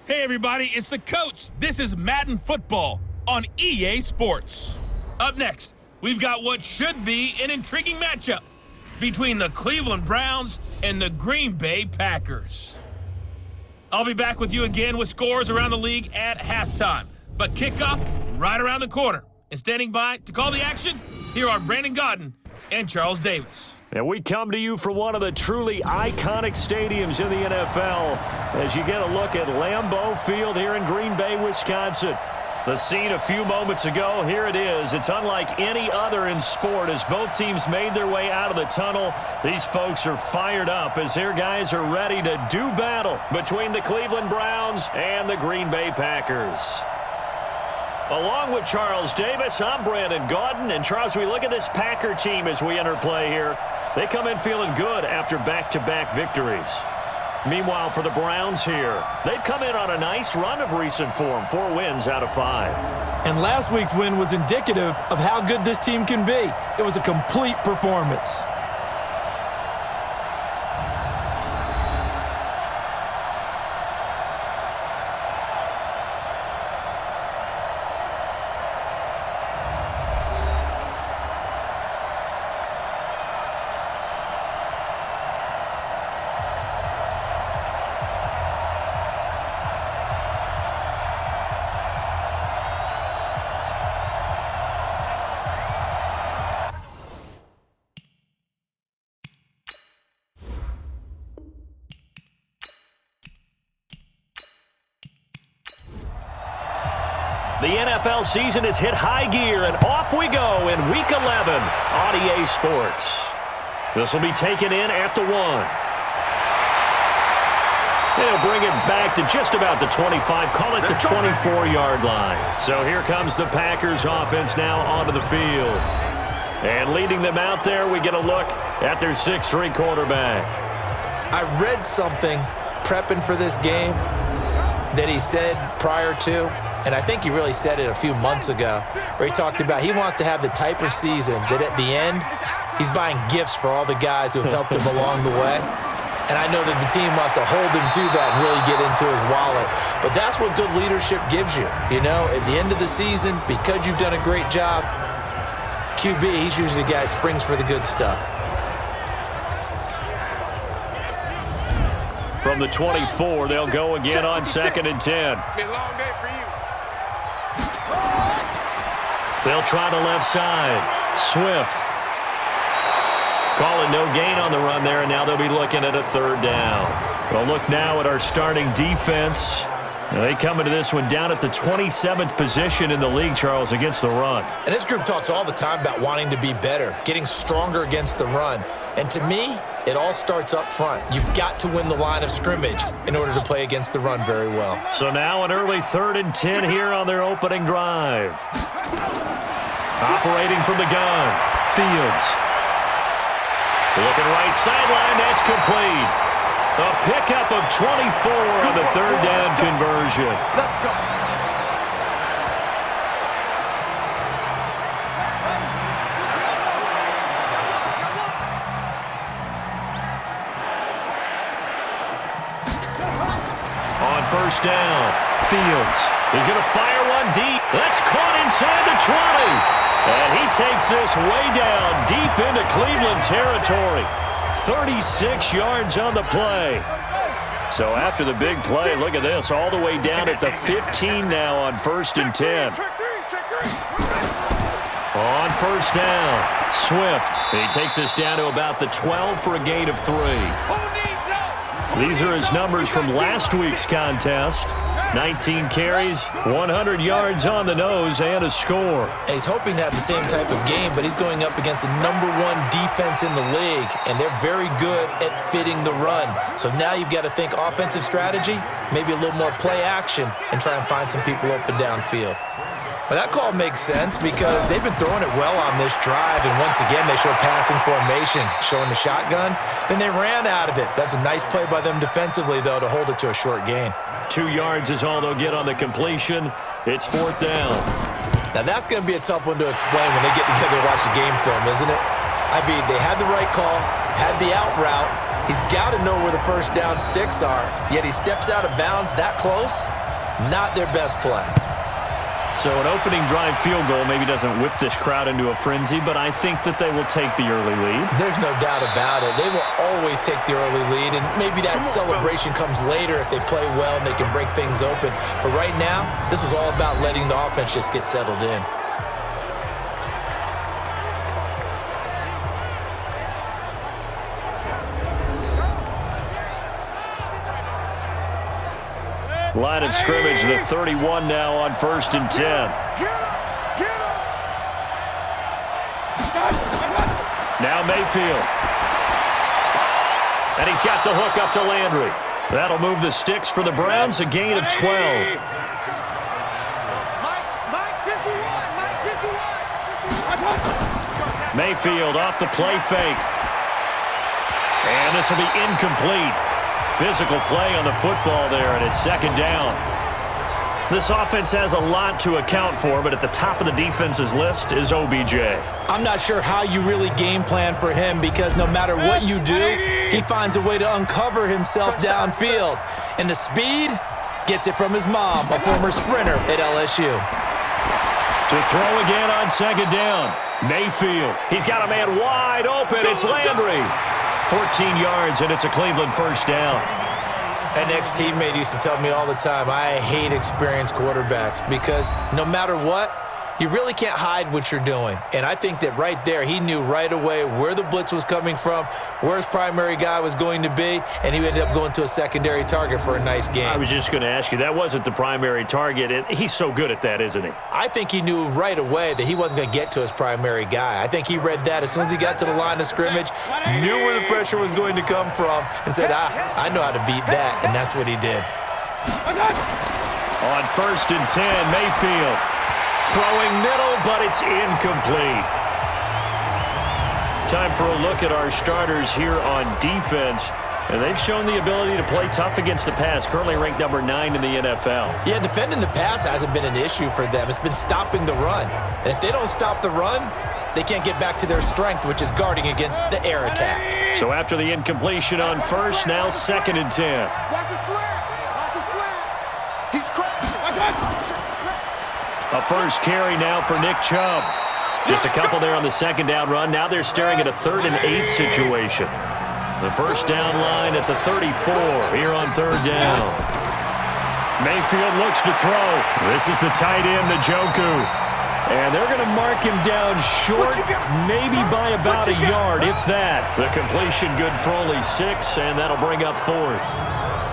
Hey everybody, it's the coach. This is Madden Football on EA Sports. Up next, we've got what should be an intriguing matchup between the Cleveland Browns and the Green Bay Packers. I'll be back with you again with scores around the league at halftime. But kickoff right around the corner. And standing by to call the action, here are Brandon Gaudin and Charles Davis. And we come to you from one of the truly iconic stadiums in the NFL as you get a look at Lambeau Field here in Green Bay, Wisconsin. The scene a few moments ago, here it is. It's unlike any other in sport as both teams made their way out of the tunnel. These folks are fired up as their guys are ready to do battle between the Cleveland Browns and the Green Bay Packers. Along with Charles Davis, I'm Brandon Gaudin. And Charles, we look at this Packer team as we enter play here. They come in feeling good after back-to-back victories. Meanwhile, for the Browns here, they've come in on a nice run of recent form, 4 wins out of 5. And last week's win was indicative of how good this team can be. It was a complete performance. The NFL season has hit high gear, and off we go in Week 11 on EA Sports. This will be taken in at the 1. They'll bring it back to just about the 25, call it the 24-yard line. So here comes the Packers offense now onto the field. And leading them out there, we get a look at their 6'3" quarterback. I read something prepping for this game that he said prior to, and I think he really said it a few months ago, where he talked about he wants to have the type of season that at the end, he's buying gifts for all the guys who have helped him along the way. And I know that the team wants to hold him to that and really get into his wallet. But that's what good leadership gives you. You know, at the end of the season, because you've done a great job, QB, he's usually the guy who springs for the good stuff. From the 24, they'll go again on 2nd and 10. It's been a long day for you. They'll try the left side. Swift. Call it no gain on the run there, and now they'll be looking at a 3rd down. We'll look now at our starting defense. They come into this one down at the 27th position in the league, Charles, against the run. And this group talks all the time about wanting to be better, getting stronger against the run. And to me, it all starts up front. You've got to win the line of scrimmage in order to play against the run very well. So now an early 3rd and 10 here on their opening drive. Operating from the gun, Fields. Looking right sideline, that's complete. A pickup of 24 on the 3rd down conversion. Let's go. On 1st down, Fields is going to fire one deep. That's caught inside the 20. And he takes this way down deep into Cleveland territory. 36 yards on the play. So after the big play, look at this, all the way down at the 15 now on 1st and 10. On 1st down, Swift. He takes us down to about the 12 for a gain of 3. These are his numbers from last week's contest. 19 carries, 100 yards on the nose, and a score. And he's hoping to have the same type of game, but he's going up against the #1 defense in the league, and they're very good at fitting the run. So now you've got to think offensive strategy, maybe a little more play action, and try and find some people open downfield. But that call makes sense because they've been throwing it well on this drive, and once again they show passing formation, showing the shotgun. Then they ran out of it. That's a nice play by them defensively, though, to hold it to a short gain. 2 yards is all they'll get on the completion. It's 4th down. Now that's going to be a tough one to explain when they get together and watch the game film, isn't it? I mean, they had the right call, had the out route, He's got to know where the first down sticks are, yet he steps out of bounds that close. Not their best play. So an opening drive field goal maybe doesn't whip this crowd into a frenzy, but I think that they will take the early lead. There's no doubt about it. They will always take the early lead, and maybe that celebration comes later if they play well and they can break things open. But right now, this was all about letting the offense just get settled in. Line of scrimmage, the 31 now on 1st and 10. Now Mayfield. And he's got the hook up to Landry. That'll move the sticks for the Browns, a gain of 12. Mayfield off the play fake. And this will be incomplete. Physical play on the football there, and it's 2nd down. This offense has a lot to account for, but at the top of the defense's list is OBJ. I'm not sure how you really game plan for him because no matter what you do, he finds a way to uncover himself downfield. And the speed gets it from his mom, a former sprinter at LSU. To throw again on 2nd down. Mayfield. He's got a man wide open. It's Landry. 14 yards, and it's a Cleveland 1st down. An ex-teammate used to tell me all the time, I hate experienced quarterbacks because no matter what, you really can't hide what you're doing. And I think that right there, he knew right away where the blitz was coming from, where his primary guy was going to be, and he ended up going to a secondary target for a nice game. I was just going to ask you, that wasn't the primary target, and he's so good at that, isn't he? I think he knew right away that he wasn't going to get to his primary guy. I think he read that as soon as he got to the line of scrimmage, knew where the pressure was going to come from, and said, I know how to beat that, and that's what he did. On 1st and 10, Mayfield. Throwing middle, but it's incomplete. Time for a look at our starters here on defense. And they've shown the ability to play tough against the pass, currently ranked number 9 in the NFL. Yeah, defending the pass hasn't been an issue for them. It's been stopping the run. And if they don't stop the run, they can't get back to their strength, which is guarding against the air attack. So after the incompletion on 1st, now 2nd and 10. Watch his flat. Watch his flat. He's crashing. A first carry now for Nick Chubb. Just a couple there on the 2nd down run. Now they're staring at a 3rd and 8 situation. The 1st down line at the 34 here on 3rd down. Mayfield looks to throw. This is the tight end, Njoku. And they're going to mark him down short, maybe by about a yard, if that. The completion good for only 6, and that'll bring up 4th.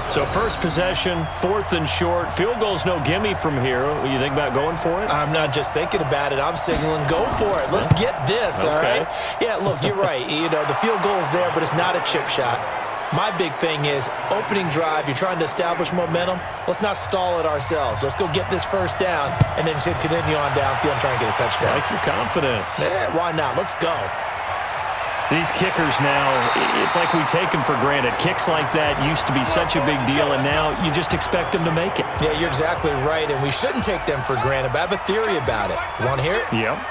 So first possession, 4th and short. Field goal's no gimme from here. What do you think about going for it? I'm not just thinking about it. I'm signaling go for it. Let's get this, all right? Yeah, look, you're right. You know, the field goal's there, but it's not a chip shot. My big thing is opening drive. You're trying to establish momentum. Let's not stall it ourselves. Let's go get this 1st down and then continue on downfield and try and get a touchdown. I like your confidence. Yeah, why not? Let's go. These kickers now, it's like we take them for granted. Kicks like that used to be such a big deal, and now you just expect them to make it. Yeah, you're exactly right, and we shouldn't take them for granted, but I have a theory about it. You want to hear it? Yep.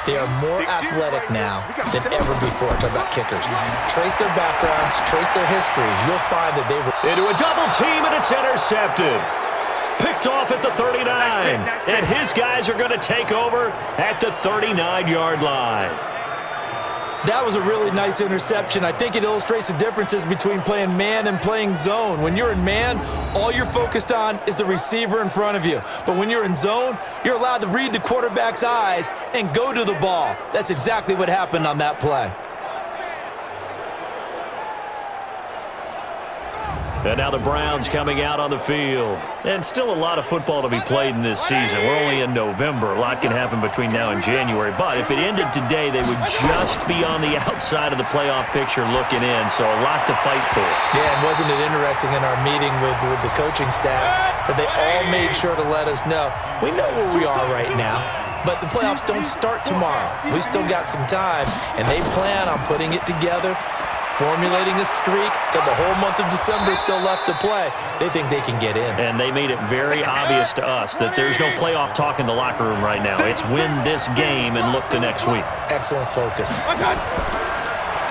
They are more athletic now than ever before. Talk about kickers. Trace their backgrounds, trace their histories. You'll find that they were into a double team, and it's intercepted. Picked off at the 39, and his guys are going to take over at the 39-yard line. That was a really nice interception. I think it illustrates the differences between playing man and playing zone. When you're in man, all you're focused on is the receiver in front of you. But when you're in zone, you're allowed to read the quarterback's eyes and go to the ball. That's exactly what happened on that play. And now the Browns coming out on the field. And still a lot of football to be played in this season. We're only in November. A lot can happen between now and January. But if it ended today, they would just be on the outside of the playoff picture looking in. So a lot to fight for. Yeah, and wasn't it interesting in our meeting with the coaching staff that they all made sure to let us know, we know where we are right now, but the playoffs don't start tomorrow. We still got some time, and they plan on putting it together, formulating a streak, got the whole month of December still left to play. They think they can get in. And they made it very obvious to us that there's no playoff talk in the locker room right now. It's win this game and look to next week. Excellent focus.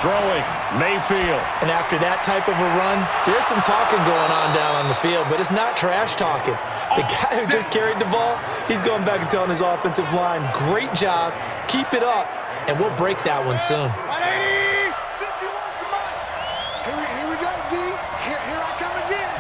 throwing, Mayfield. And after that type of a run, there's some talking going on down on the field, but it's not trash talking. The guy who just carried the ball, he's going back and telling his offensive line, great job, keep it up, and we'll break that one soon. 180! 51, come on. Here we go, D. Here I come again.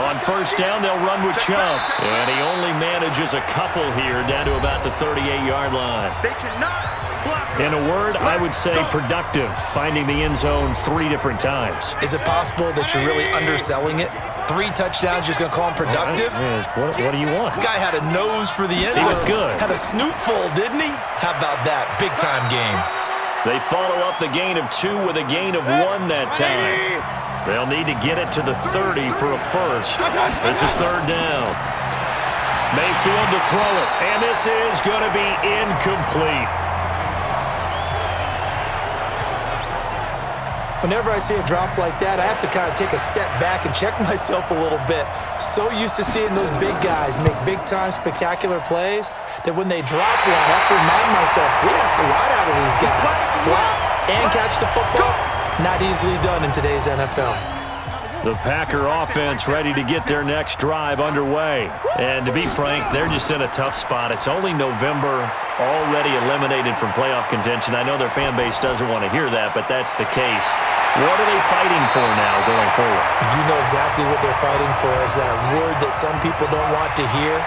On first down, they'll run with Chubb. And he only manages a couple here down to about the 38-yard line. They cannot block. In a word, I would say productive, finding the end zone 3 different times. Is it possible that you're really underselling it? 3 touchdowns, just going to call him productive? What do you want? This guy had a nose for the end zone. He was good. Had a snoot full, didn't he? How about that? Big-time game. They follow up the gain of 2 with a gain of 1 that time. They'll need to get it to the 30 for a first. This is third down. Mayfield to throw it, and this is going to be incomplete. Whenever I see a drop like that, I have to kind of take a step back and check myself a little bit. So used to seeing those big guys make big-time, spectacular plays that when they drop one, I have to remind myself, we ask a lot out of these guys. Block and catch the football, not easily done in today's NFL. The Packer offense ready to get their next drive underway. And to be frank, they're just in a tough spot. It's only November, already eliminated from playoff contention. I know their fan base doesn't want to hear that, but that's the case. What are they fighting for now going forward? You know exactly what they're fighting for is that word that some people don't want to hear,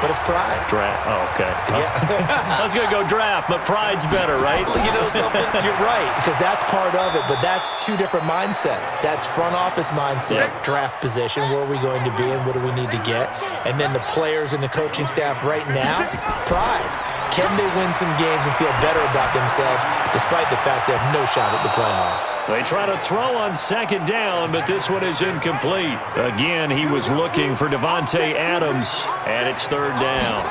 but it's pride. Draft. Oh, okay. Yeah. I was going to go draft, but pride's better, right? You know something? You're right, because that's part of it, but that's 2 different mindsets. That's front office mindset, draft position, where are we going to be and what do we need to get? And then the players and the coaching staff right now, pride. Can they win some games and feel better about themselves despite the fact they have no shot at the playoffs? They try to throw on second down, but this one is incomplete. Again, he was looking for Davante Adams, and it's third down.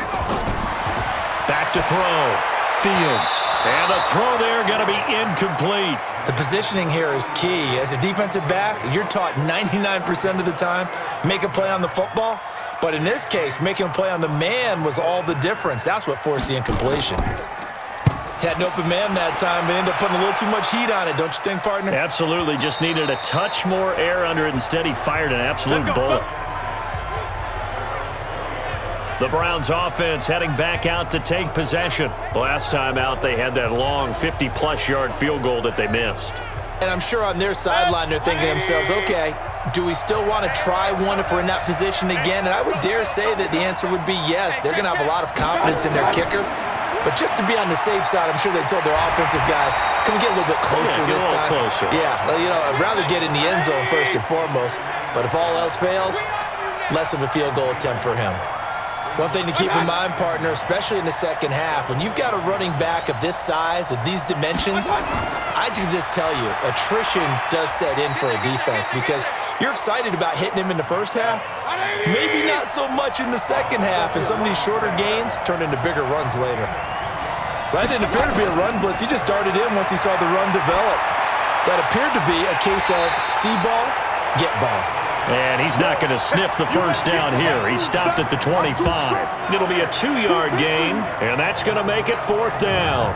Back to throw. Fields. And the throw there going to be incomplete. The positioning here is key. As a defensive back, you're taught 99% of the time, make a play on the football. But in this case, making a play on the man was all the difference. That's what forced the incompletion. Had an open man that time, but ended up putting a little too much heat on it, don't you think, partner? Absolutely. Just needed a touch more air under it. Instead, he fired an absolute bullet. The Browns offense heading back out to take possession. Last time out, they had that long 50-plus yard field goal that they missed. And I'm sure on their sideline, they're thinking to themselves, okay, do we still want to try one if we're in that position again? And I would dare say that the answer would be yes. They're going to have a lot of confidence in their kicker. But just to be on the safe side, I'm sure they told their offensive guys, can we get a little bit closer this time? Closer. Yeah, well, you know, I'd rather get in the end zone first and foremost. But if all else fails, less of a field goal attempt for him. One thing to keep in mind, partner, especially in the second half, when you've got a running back of this size, of these dimensions, I can just tell you, attrition does set in for a defense because you're excited about hitting him in the first half, maybe not so much in the second half, and some of these shorter gains turn into bigger runs later. That didn't appear to be a run blitz. He just darted in once he saw the run develop. That appeared to be a case of see ball, get ball. And he's not going to sniff the first down here. He stopped at the 25. It'll be a 2-yard gain, and that's going to make it fourth down.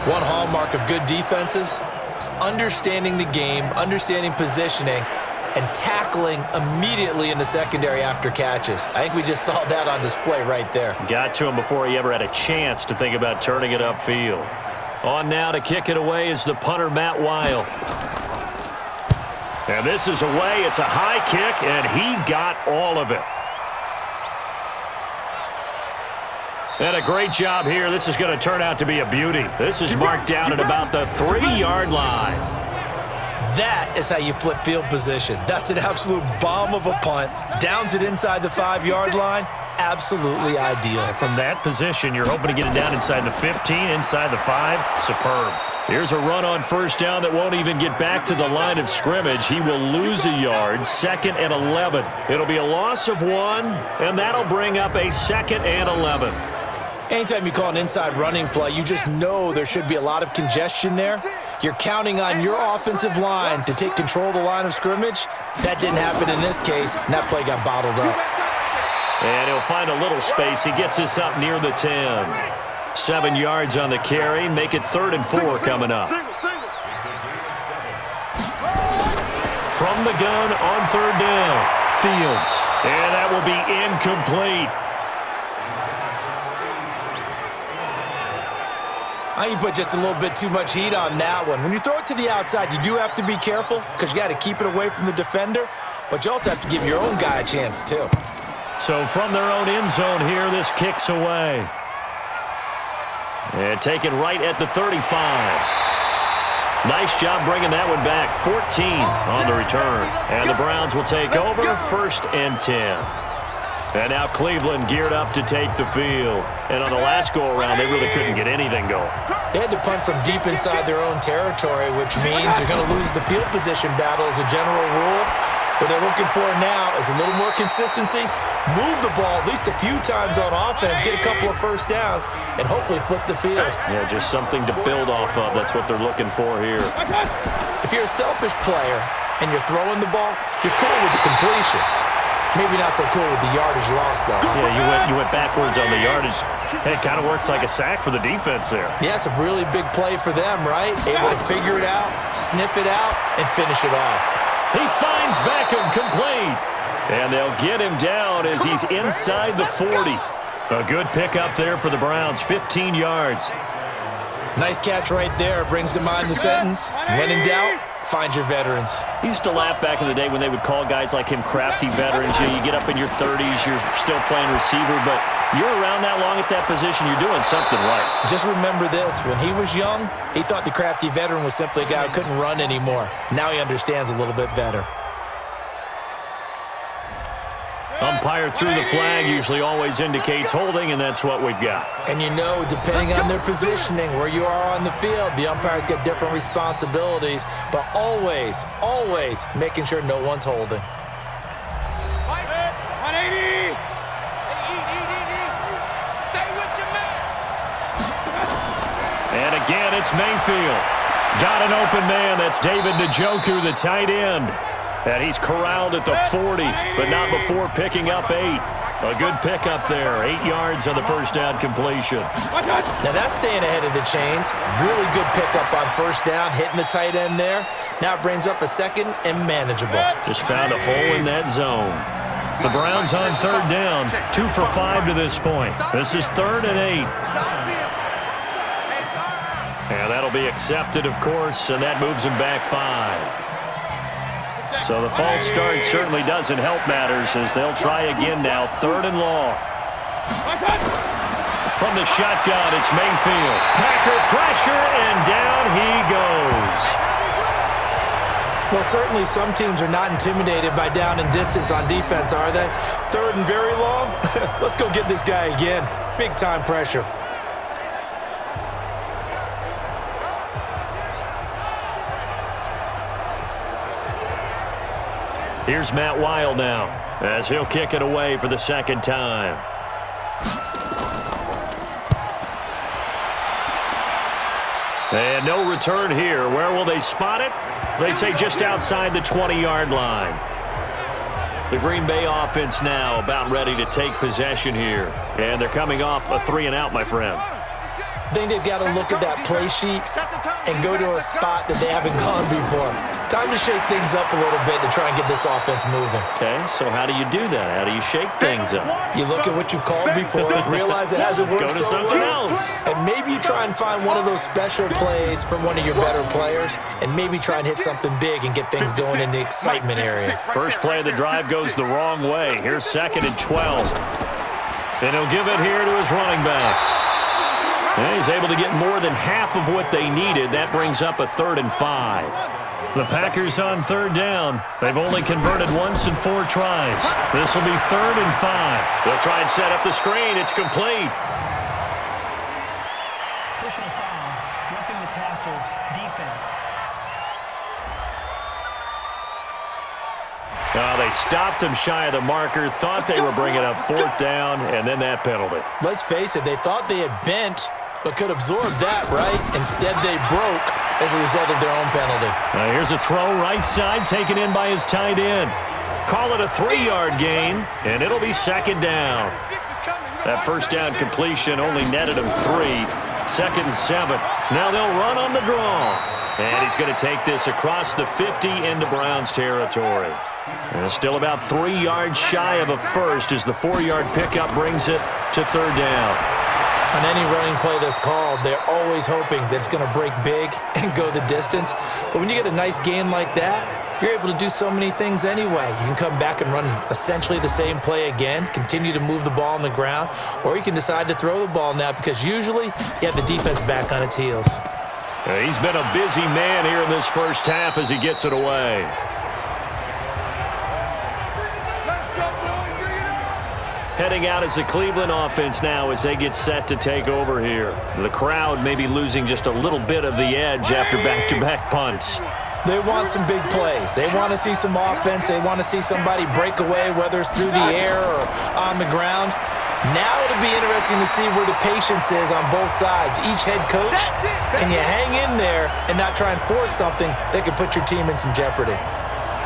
One hallmark of good defenses is understanding the game, understanding positioning, and tackling immediately in the secondary after catches. I think we just saw that on display right there. Got to him before he ever had a chance to think about turning it upfield. On now to kick it away is the punter, Matt Weil. And this is away. It's a high kick, and he got all of it. And a great job here. This is going to turn out to be a beauty. This is marked down at about the 3-yard line. That is how you flip field position. That's an absolute bomb of a punt. Downs it inside the 5-yard line. Absolutely ideal. From that position, you're hoping to get it down inside the 15, inside the 5. Superb. Here's a run on first down that won't even get back to the line of scrimmage. He will lose a yard, 2nd and 11. It'll be a loss of 1, and that'll bring up a 2nd and 11. Anytime you call an inside running play, you just know there should be a lot of congestion there. You're counting on your offensive line to take control of the line of scrimmage. That didn't happen in this case, and that play got bottled up. And he'll find a little space. He gets us up near the 10. 7 yards on the carry. Make it 3rd and 4 coming up. from the gun on third down. Fields. And that will be incomplete. I think you put just a little bit too much heat on that one. When you throw it to the outside, you do have to be careful because you got to keep it away from the defender, but you also have to give your own guy a chance too. So from their own end zone here, this kicks away. And taken right at the 35. Nice job bringing that one back. 14 on the return. And the Browns will take over, 1st and 10. And now Cleveland geared up to take the field. And on the last go-around, they really couldn't get anything going. They had to punt from deep inside their own territory, which means you're going to lose the field position battle as a general rule. What they're looking for now is a little more consistency, move the ball at least a few times on offense, get a couple of first downs, and hopefully flip the field. Yeah, just something to build off of. That's what they're looking for here. If you're a selfish player and you're throwing the ball, you're cool with the completion. Maybe not so cool with the yardage loss, though. Yeah, you went backwards on the yardage. Hey, it kind of works like a sack for the defense there. Yeah, it's a really big play for them, right? Able to figure it out, sniff it out, and finish it off. He finds Beckham complete. And they'll get him down as he's inside the 40. A good pickup there for the Browns, 15 yards. Nice catch right there. Brings to mind the sentence, when in doubt, find your veterans. I used to laugh back in the day when they would call guys like him crafty veterans. You get up in your 30s, you're still playing receiver, but you're around that long at that position, you're doing something right. Just remember this. When he was young, he thought the crafty veteran was simply a guy who couldn't run anymore. Now he understands a little bit better. Umpire threw the flag, usually always indicates holding, and that's what we've got. And you know, depending on their positioning, where you are on the field, the umpires get different responsibilities, but always, always making sure no one's holding. 180! Stay with your man! And again, it's Mayfield. Got an open man. That's David Njoku, the tight end. And he's corralled at the 40, but not before picking up 8. A good pickup there. 8 yards on the first down completion. Now that's staying ahead of the chains. Really good pickup on first down, hitting the tight end there. Now it brings up a second and manageable. Just found a hole in that zone. The Browns on third down, 2 for 5 to this point. This is 3rd and 8. And that'll be accepted, of course, and that moves him back 5. So the false start certainly doesn't help matters as they'll try again now, 3rd and long. From the shotgun, it's Mayfield. Packer pressure, and down he goes. Well, certainly some teams are not intimidated by down and distance on defense, are they? 3rd and very long? Let's go get this guy again. Big time pressure. Here's Matt Wild now as he'll kick it away for the second time. And no return here. Where will they spot it? They say just outside the 20-yard line. The Green Bay offense now about ready to take possession here. And they're coming off a 3-and-out, my friend. I think they've got to look at that play sheet and go to a spot that they haven't gone before. Time to shake things up a little bit to try and get this offense moving. Okay, so how do you do that? How do you shake things up? You look at what you've called before, realize it hasn't worked Go to so something well, else. and maybe you try and find one of those special plays from one of your better players, and maybe try and hit something big and get things going in the excitement area. First play of the drive goes the wrong way. Here's 2nd and 12. And he'll give it here to his running back. And he's able to get more than half of what they needed. That brings up a 3rd and 5. The Packers on 3rd down. They've only converted once in 4 tries. This will be 3rd and 5. They'll try and set up the screen. It's complete. Personal foul, roughing the passer, defense. They stopped him shy of the marker, thought they were bringing up 4th down, and then that penalty. Let's face it, they thought they had bent, but could absorb that, right? Instead, they broke as a result of their own penalty. Here's a throw right side, taken in by his tight end. Call it a 3-yard gain, and it'll be 2nd down. That first down completion only netted him 3. 2nd and 7. Now they'll run on the draw. And he's going to take this across the 50 into Browns territory. And still about 3 yards shy of a first as the 4-yard pickup brings it to third down. On any running play that's called, they're always hoping that it's going to break big and go the distance. But when you get a nice gain like that, you're able to do so many things anyway. You can come back and run essentially the same play again, continue to move the ball on the ground, or you can decide to throw the ball now because usually you have the defense back on its heels. He's been a busy man here in this first half as he gets it away. Heading out as the Cleveland offense now as they get set to take over here. The crowd may be losing just a little bit of the edge after back-to-back punts. They want some big plays. They want to see some offense. They want to see somebody break away, whether it's through the air or on the ground. Now it'll be interesting to see where the patience is on both sides. Each head coach, can you hang in there and not try and force something that could put your team in some jeopardy?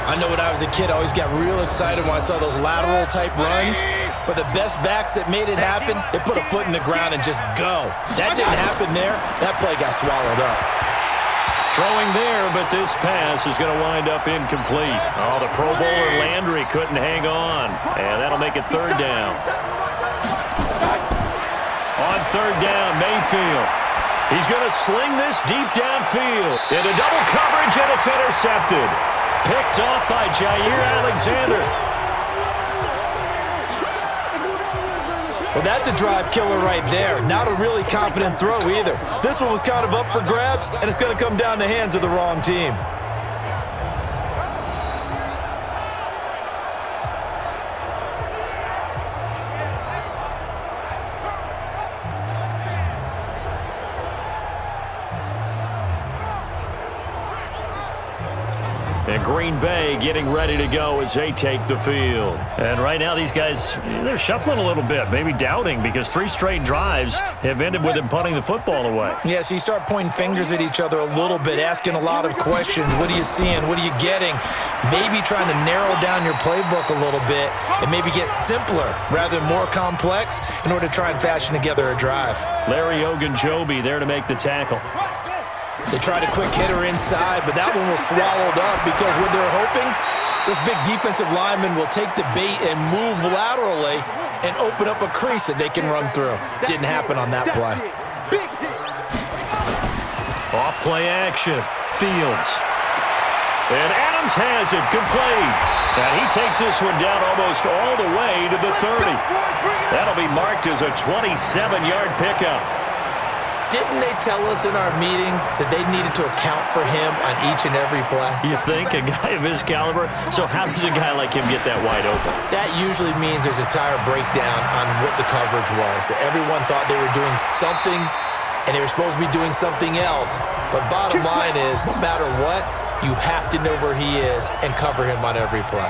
I know when I was a kid, I always got real excited when I saw those lateral-type runs. But the best backs that made it happen, they put a foot in the ground and just go. That didn't happen there. That play got swallowed up. Throwing there, but this pass is going to wind up incomplete. Oh, the Pro Bowler Landry couldn't hang on. And that'll make it third down. On third down, Mayfield. He's going to sling this deep downfield. Into double coverage, and it's intercepted. Picked off by Jair Alexander. Well, that's a drive killer right there. Not a really confident throw either. This one was kind of up for grabs, and it's going to come down the hands of the wrong team. And Green Bay getting ready to go as they take the field. And right now these guys, they're shuffling a little bit, maybe doubting because 3 straight drives have ended with them punting the football away. Yeah, so you start pointing fingers at each other a little bit, asking a lot of questions. What are you seeing? What are you getting? Maybe trying to narrow down your playbook a little bit and maybe get simpler rather than more complex in order to try and fashion together a drive. Larry Ogunjobi there to make the tackle. They tried a quick hitter inside, but that one was swallowed up because what they're hoping, this big defensive lineman will take the bait and move laterally and open up a crease that they can run through. Didn't happen on that play. Off play action. Fields. And Adams has it complete. And he takes this one down almost all the way to the 30. That'll be marked as a 27-yard pickup. Didn't they tell us in our meetings that they needed to account for him on each and every play? You think? A guy of his caliber? So how does a guy like him get that wide open? That usually means there's a tire breakdown on what the coverage was. That everyone thought they were doing something, and they were supposed to be doing something else. But bottom line is, no matter what, you have to know where he is and cover him on every play.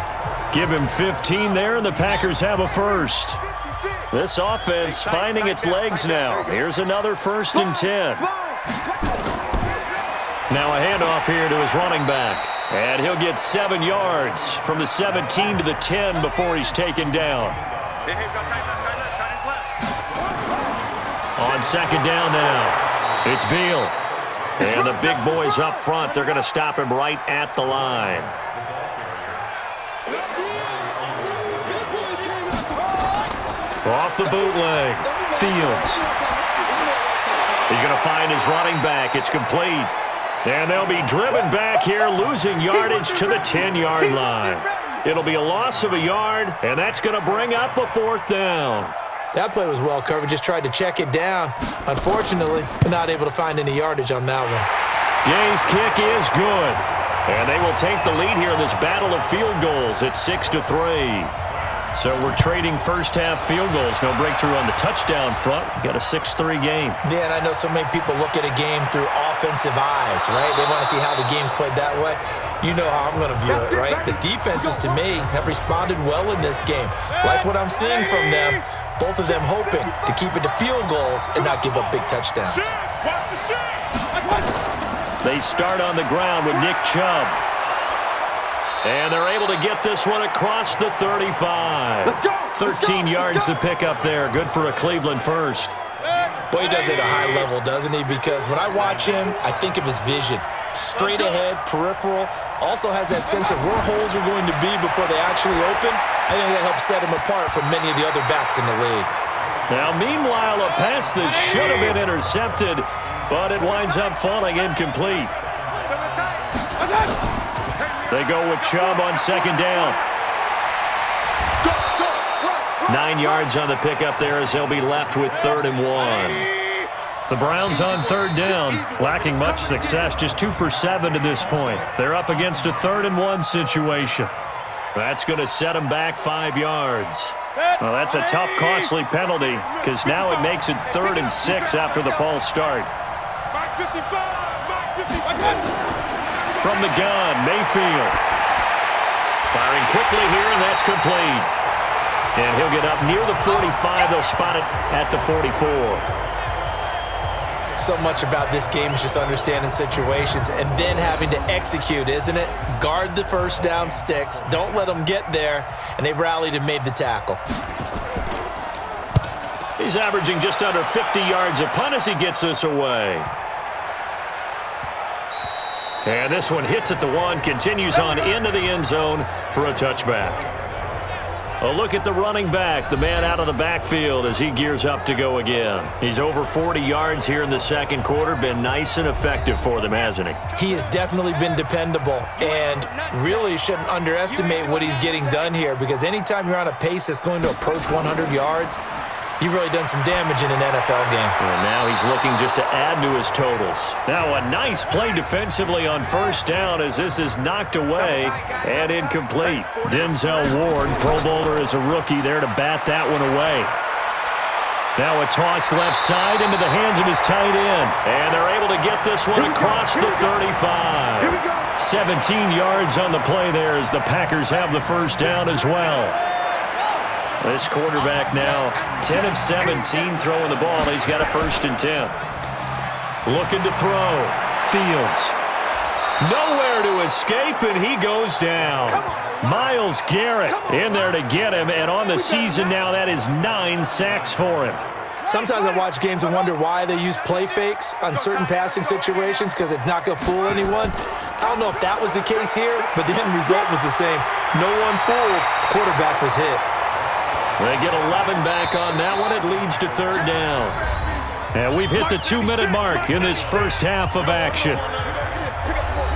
Give him 15 there, and the Packers have a first. This offense finding its legs now. Here's another 1st and 10. Now a handoff here to his running back. And he'll get 7 yards from the 17 to the 10 before he's taken down. On second down now, it's Beal. And the big boys up front, they're going to stop him right at the line. Off the bootleg, Fields. He's going to find his running back. It's complete. And they'll be driven back here, losing yardage to the 10-yard line. It'll be a loss of a yard, and that's going to bring up a 4th down. That play was well covered, just tried to check it down. Unfortunately, we're not able to find any yardage on that one. Gay's kick is good. And they will take the lead here in this battle of field goals at 6-3. So we're trading first-half field goals. No breakthrough on the touchdown front. We've got a 6-3 game. Yeah, and I know so many people look at a game through offensive eyes, right? They want to see how the game's played that way. You know how I'm going to view it, right? The defenses, to me, have responded well in this game. Like what I'm seeing from them, both of them hoping to keep it to field goals and not give up big touchdowns. They start on the ground with Nick Chubb. And they're able to get this one across the 35. 13 yards to pick up there. Good for a Cleveland first. Boy, he does it at a high level, doesn't he? Because when I watch him, I think of his vision. straight ahead, peripheral. Also has that sense of where holes are going to be before they actually open. I think that helps set him apart from many of the other backs in the league. Now, meanwhile, a pass that should have been intercepted, but it winds up falling incomplete. They go with Chubb on second down. 9 yards on the pickup there as they'll be left with 3rd and 1. The Browns on 3rd down, lacking much success, just 2 for 7 to this point. They're up against a 3rd and 1 situation. That's going to set them back 5 yards. Well, that's a tough, costly penalty because now it makes it 3rd and 6 after the false start. From the gun, Mayfield. Firing quickly here, and that's complete. And he'll get up near the 45. They'll spot it at the 44. So much about this game is just understanding situations and then having to execute, isn't it? Guard the first down sticks. Don't let them get there. And they rallied and made the tackle. He's averaging just under 50 yards a punt as he gets this away. And this one hits at the 1, continues on into the end zone for a touchback. A look at the running back, the man out of the backfield as he gears up to go again. He's over 40 yards here in the second quarter. Been nice and effective for them, hasn't he? He has definitely been dependable and really shouldn't underestimate what he's getting done here because anytime you're on a pace that's going to approach 100 yards, you've really done some damage in an NFL game. And now he's looking just to add to his totals. Now a nice play defensively on first down as this is knocked away and incomplete. Denzel Ward, Pro Bowler as a rookie, there to bat that one away. Now a toss left side into the hands of his tight end. And they're able to get this one across the 35. 17 yards on the play there as the Packers have the first down as well. This quarterback now 10 of 17 throwing the ball. He's got a 1st and 10. Looking to throw. Fields. Nowhere to escape, and he goes down. Myles Garrett in there to get him, and on the season now, that is 9 sacks for him. Sometimes I watch games and wonder why they use play fakes on certain passing situations because it's not going to fool anyone. I don't know if that was the case here, but the end result was the same. No one fooled. Quarterback was hit. They get 11 back on that one. It leads to 3rd down. And we've hit the 2-minute mark in this first half of action.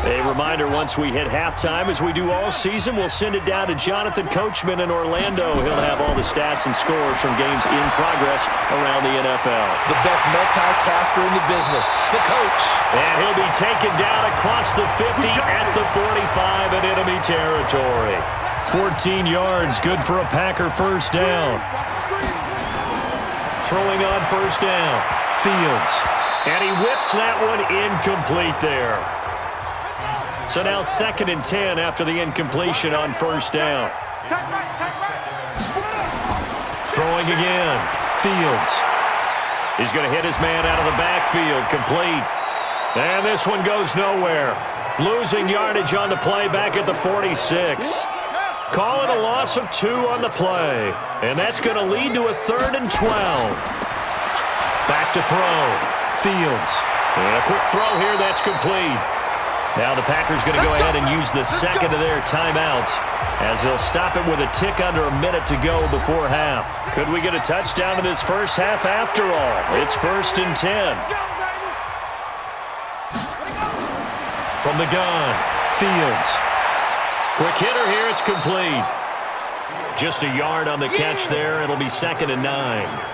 A reminder, once we hit halftime, as we do all season, we'll send it down to Jonathan Coachman in Orlando. He'll have all the stats and scores from games in progress around the NFL. The best multitasker in the business, the coach. And he'll be taken down across the 50 at the 45 in enemy territory. 14 yards, good for a Packer first down. Throwing on first down, Fields. And he whips that one incomplete there. So now 2nd and 10 after the incompletion on first down. Throwing again, Fields. He's going to hit his man out of the backfield, complete. And this one goes nowhere. Losing yardage on the play back at the 46. Calling a loss of 2 on the play. And that's going to lead to a 3rd and 12. Back to throw. Fields. And a quick throw here, that's complete. Now the Packers going to go ahead and use the second of their timeouts as they'll stop it with a tick under a minute to go before half. Could we get a touchdown in this first half after all? It's 1st and 10. From the gun, Fields. Quick hitter here, it's complete. Just a yard on the catch there. It'll be 2nd and 9.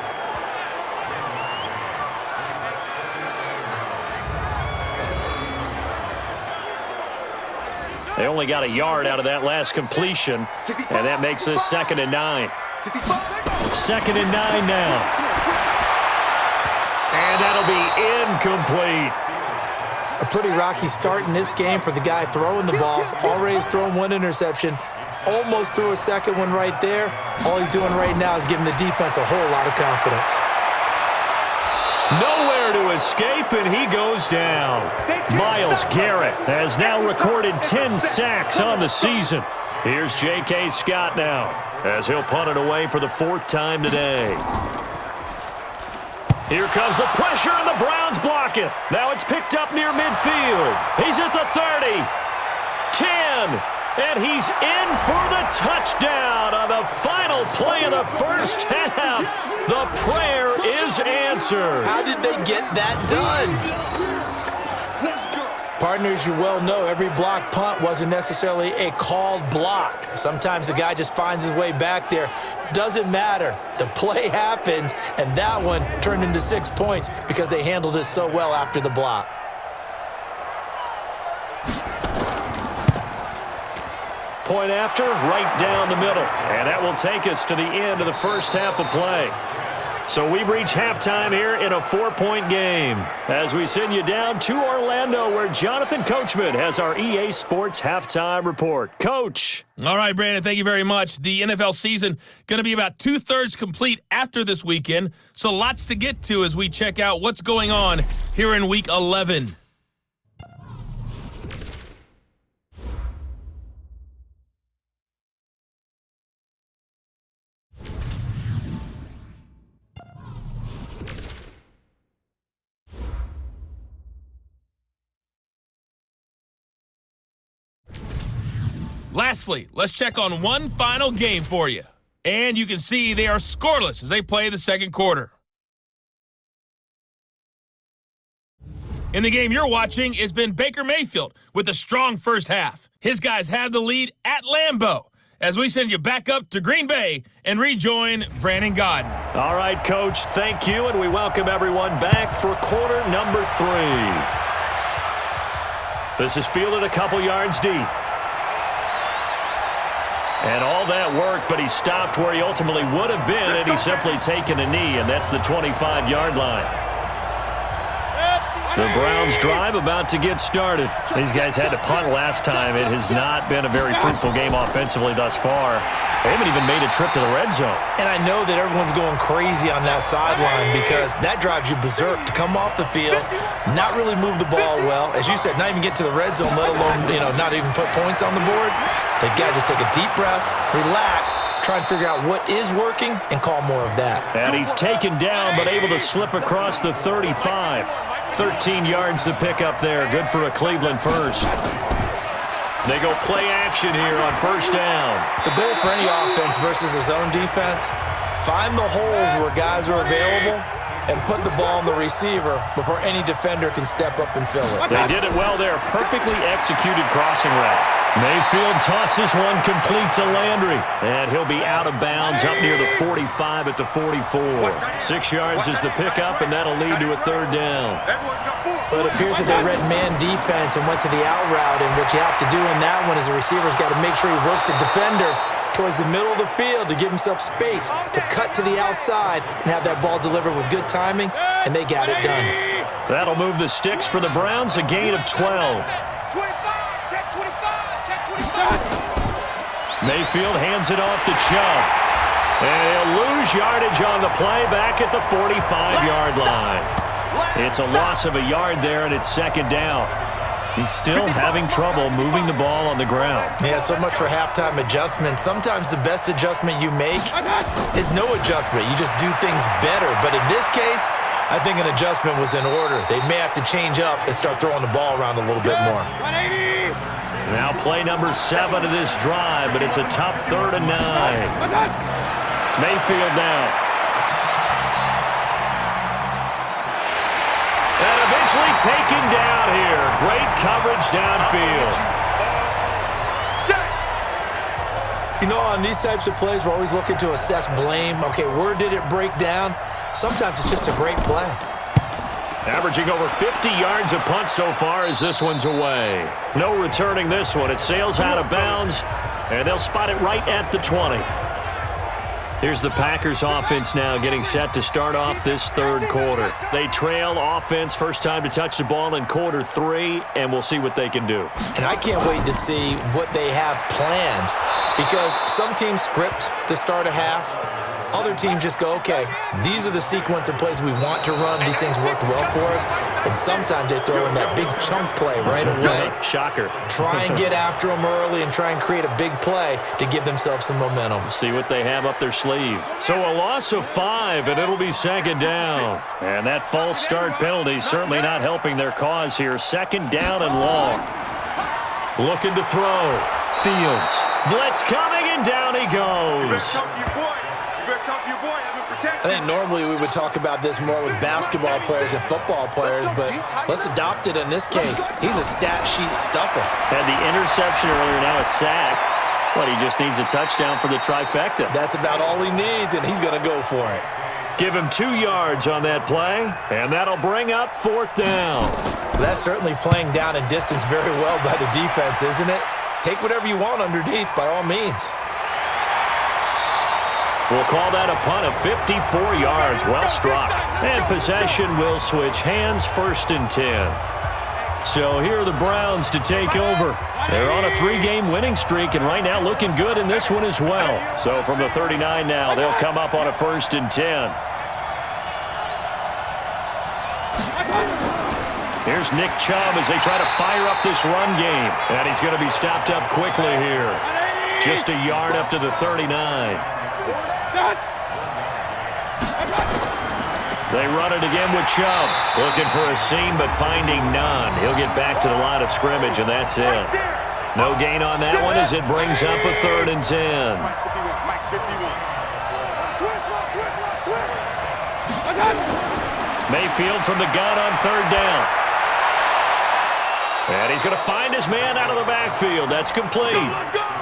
They only got a yard out of that last completion, and that makes this 2nd and 9. 2nd and 9 now. And that'll be incomplete. A pretty rocky start in this game for the guy throwing the ball. Already has thrown 1 interception. Almost threw a second one right there. All he's doing right now is giving the defense a whole lot of confidence. Nowhere to escape, and he goes down. Myles Garrett has now recorded 10 sacks on the season. Here's J.K. Scott now as he'll punt it away for the 4th time today. Here comes the pressure, and the Browns block it. Now it's picked up near midfield. He's at the 30, 10, and he's in for the touchdown on the final play of the first half. The prayer is answered. How did they get that done? Let's go. Partners, you well know every block punt wasn't necessarily a called block. Sometimes the guy just finds his way back there. Doesn't matter. The play happens, and that one turned into 6 points because they handled it so well after the block. Point after, right down the middle. And that will take us to the end of the first half of play. So we've reached halftime here in a 4-point game as we send you down to Orlando where Jonathan Coachman has our EA Sports halftime report. Coach. All right, Brandon, thank you very much. The NFL season going to be about 2/3 complete after this weekend, so lots to get to as we check out what's going on here in Week 11. Lastly, let's check on one final game for you. And you can see they are scoreless as they play the second quarter. In the game you're watching has been Baker Mayfield with a strong first half. His guys have the lead at Lambeau as we send you back up to Green Bay and rejoin Brandon Gaudin. All right, Coach, thank you, and we welcome everyone back for quarter number 3. This is fielded a couple yards deep. And all that work, but he stopped where he ultimately would have been had he simply taken a knee, and that's the 25-yard line. The Browns drive about to get started. These guys had to punt last time. It has not been a very fruitful game offensively thus far. They haven't even made a trip to the red zone. And I know that everyone's going crazy on that sideline because that drives you berserk to come off the field, not really move the ball well. As you said, not even get to the red zone, let alone, not even put points on the board. They've got to just take a deep breath, relax, try and figure out what is working, and call more of that. And he's taken down, but able to slip across the 35. 13 yards to pick up there. Good for a Cleveland first. They go play action here on first down. The goal for any offense versus a zone defense, find the holes where guys are available and put the ball on the receiver before any defender can step up and fill it. They did it well there. Perfectly executed crossing route. Mayfield tosses one complete to Landry. And he'll be out of bounds up near the 45 at the 44. 6 yards is the pickup, and that'll lead to a third down. But it appears that they read man defense and went to the out route, and what you have to do in that one is the receiver's got to make sure he works the defender towards the middle of the field to give himself space to cut to the outside and have that ball delivered with good timing, and they got it done. That'll move the sticks for the Browns, a gain of 12. Mayfield hands it off to Chubb. And he'll lose yardage on the play back at the 45-yard line. It's a loss of a yard there, and it's second down. He's still having trouble moving the ball on the ground. Yeah, so much for halftime adjustment. Sometimes the best adjustment you make is no adjustment. You just do things better. But in this case, I think an adjustment was in order. They may have to change up and start throwing the ball around a little bit more. Now play number 7 of this drive, but it's a tough 3rd and 9. Mayfield now. And eventually taken down here. Great coverage downfield. On these types of plays, we're always looking to assess blame. Okay, where did it break down? Sometimes it's just a great play. Averaging over 50 yards a punt so far as this one's away. No returning this one. It sails out of bounds, and they'll spot it right at the 20. Here's the Packers offense now getting set to start off this third quarter. They trail offense, first time to touch the ball in quarter 3, and we'll see what they can do. And I can't wait to see what they have planned, because some teams script to start a half. other teams just go, okay, these are the sequence of plays we want to run. These things worked well for us. And sometimes they throw in that big chunk play right away. Shocker. Try and get after them early and try and create a big play to give themselves some momentum. See what they have up their sleeve. So a loss of 5, and it'll be second down. And that false start penalty certainly not helping their cause here. Second down and long. Looking to throw. Fields. Blitz coming, and down he goes. I think normally we would talk about this more with basketball players and football players, but let's adopt it in this case. He's a stat sheet stuffer. Had the interception earlier, now a sack. But he just needs a touchdown for the trifecta. That's about all he needs, and he's going to go for it. Give him 2 yards on that play, and that'll bring up 4th down. That's certainly playing down and distance very well by the defense, isn't it? Take whatever you want underneath, by all means. We'll call that a punt of 54 yards. Well struck. And possession will switch hands, 1st and 10. So here are the Browns to take over. They're on a 3-game winning streak, and right now looking good in this one as well. So from the 39 now, they'll come up on a 1st and 10. Here's Nick Chubb as they try to fire up this run game. And he's going to be stopped up quickly here. Just a yard up to the 39. They run it again with Chubb. Looking for a seam, but finding none. He'll get back to the line of scrimmage, and that's it. No gain on that one as it brings up a 3rd and 10. Mayfield from the gun on 3rd down. And he's going to find his man out of the backfield. That's complete.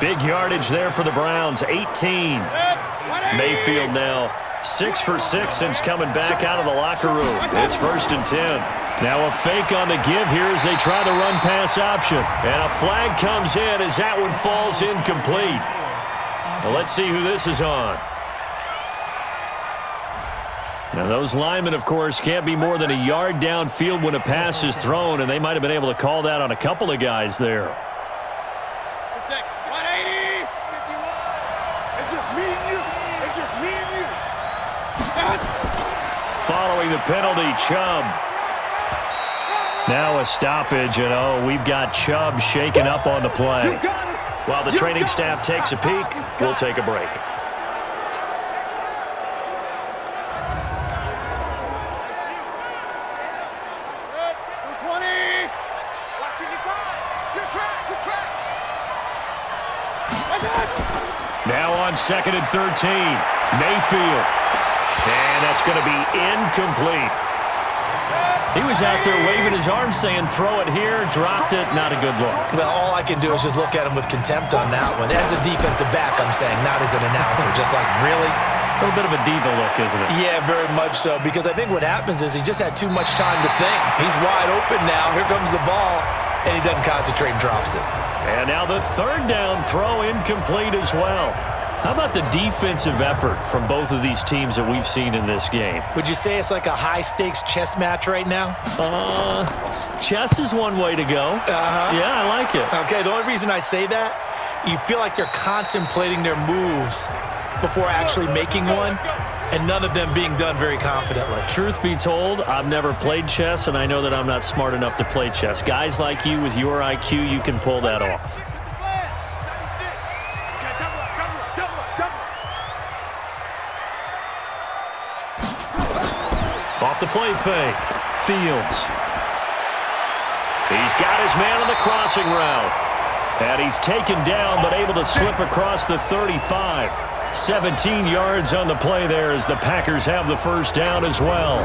Big yardage there for the Browns, 18. Mayfield now 6 for 6 since coming back out of the locker room. It's 1st and 10. Now a fake on the give here as they try the run-pass option. And a flag comes in as that one falls incomplete. Well, let's see who this is on. Now, those linemen, of course, can't be more than a yard downfield when a pass is thrown, and they might have been able to call that on a couple of guys there. It's just me and you. It's just me and you. Following the penalty, Chubb. Now a stoppage, and we've got Chubb shaken up on the play. While the training staff takes a peek, we'll take a break. Now on 2nd and 13, Mayfield. And that's going to be incomplete. He was out there waving his arms saying, throw it here, dropped it, not a good look. Well, all I can do is just look at him with contempt on that one. As a defensive back, I'm saying, not as an announcer. Just like, really? A little bit of a diva look, isn't it? Yeah, very much so, because I think what happens is he just had too much time to think. He's wide open now. Here comes the ball, and he doesn't concentrate and drops it. And now the 3rd down throw incomplete as well. How about the defensive effort from both of these teams that we've seen in this game? Would you say it's like a high-stakes chess match right now? Chess is one way to go. Yeah, I like it. Okay, the only reason I say that, you feel like they're contemplating their moves before actually making one, and none of them being done very confidently. Truth be told, I've never played chess, and I know that I'm not smart enough to play chess. Guys like you with your IQ, you can pull that off. Off the play fake. Fields. He's got his man on the crossing route. And he's taken down, but able to slip across the 35. 17 yards on the play there as the Packers have the 1st down as well.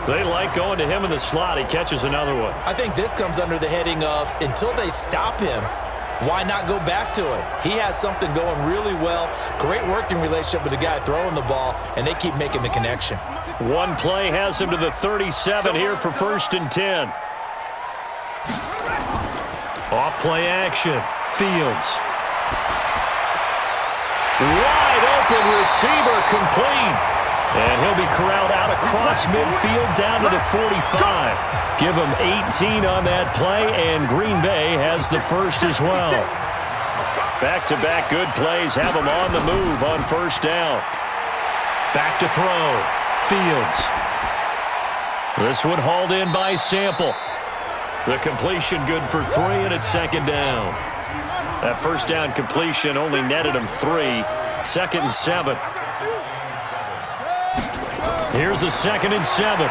They like going to him in the slot. He catches another one. I think this comes under the heading of, until they stop him, why not go back to it? He has something going really well. Great working relationship with the guy throwing the ball, and they keep making the connection. One play has him to the 37 here for 1st and 10. Off play action. Fields. Wide open receiver complete. And he'll be corralled out across midfield down to the 45. Give him 18 on that play, and Green Bay has the 1st as well. Back-to-back good plays have them on the move on 1st down. Back to throw. Fields. This one hauled in by Sample. The completion good for 3, and it's second down. That first down completion only netted him 3. Second and 7. Here's a 2nd and 7.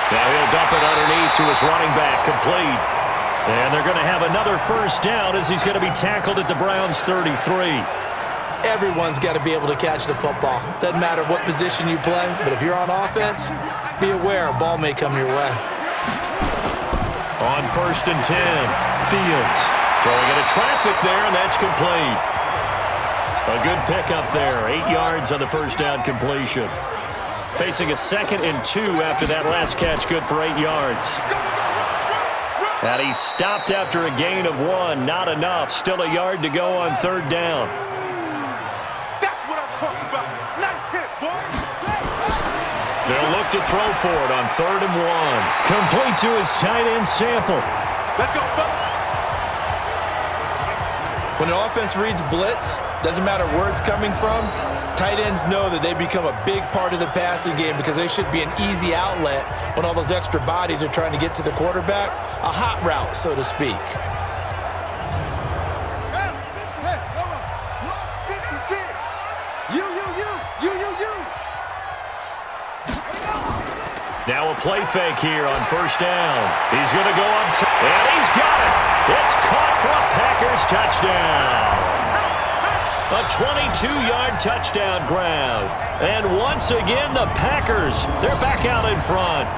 Now he'll dump it underneath to his running back, complete. And they're going to have another first down as he's going to be tackled at the Browns' 33. Everyone's got to be able to catch the football. Doesn't matter what position you play, but if you're on offense, be aware a ball may come your way. On 1st and 10, Fields throwing into traffic there, and that's complete. A good pickup there, 8 yards on the first down completion. Facing a 2nd and 2 after that last catch, good for 8 yards. And he stopped after a gain of 1, not enough. Still a yard to go on 3rd down. That's what I'm talking about. Nice hit, boy. They'll look to throw for it on 3rd and 1. Complete to his tight end, Sample. Let's go, buddy. When an offense reads blitz, doesn't matter where it's coming from, tight ends know that they become a big part of the passing game because they should be an easy outlet when all those extra bodies are trying to get to the quarterback. A hot route, so to speak. Hey, hold on. Block 56. You. Now a play fake here on 1st down. He's going to go up, and he's got it. It's caught for a Packers touchdown. A 22-yard touchdown grab. And once again, the Packers, they're back out in front.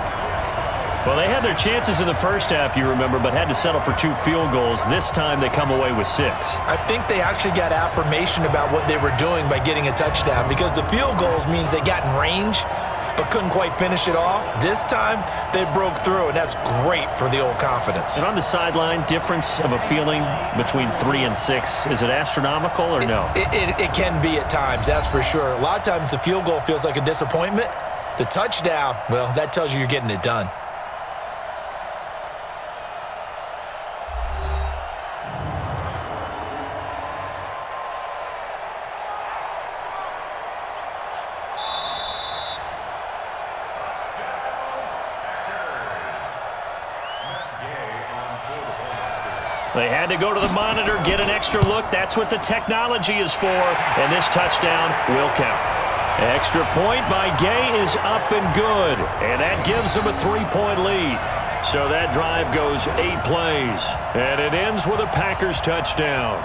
Well, they had their chances in the first half, you remember, but had to settle for 2 field goals. This time they come away with 6. I think they actually got affirmation about what they were doing by getting a touchdown because the field goals means they got in range but couldn't quite finish it off. This time, they broke through, and that's great for the old confidence. And on the sideline, difference of a feeling between 3 and 6, is it astronomical or no? It can be at times, that's for sure. A lot of times the field goal feels like a disappointment. The touchdown, well, that tells you you're getting it done. They had to go to the monitor, get an extra look. That's what the technology is for, and this touchdown will count. Extra point by Gay is up and good, and that gives them a 3-point lead. So that drive goes 8 plays, and it ends with a Packers touchdown.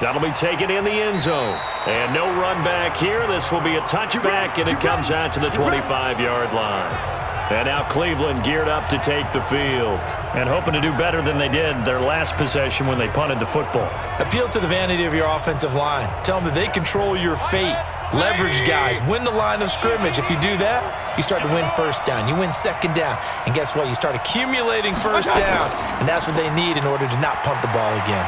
That'll be taken in the end zone. And no run back here. This will be a touchback, and it comes out to the 25-yard line. And now Cleveland geared up to take the field and hoping to do better than they did their last possession when they punted the football. Appeal to the vanity of your offensive line. Tell them that they control your fate. Leverage guys. Win the line of scrimmage. If you do that, you start to win first down. You win second down. And guess what? You start accumulating first downs. And that's what they need in order to not punt the ball again.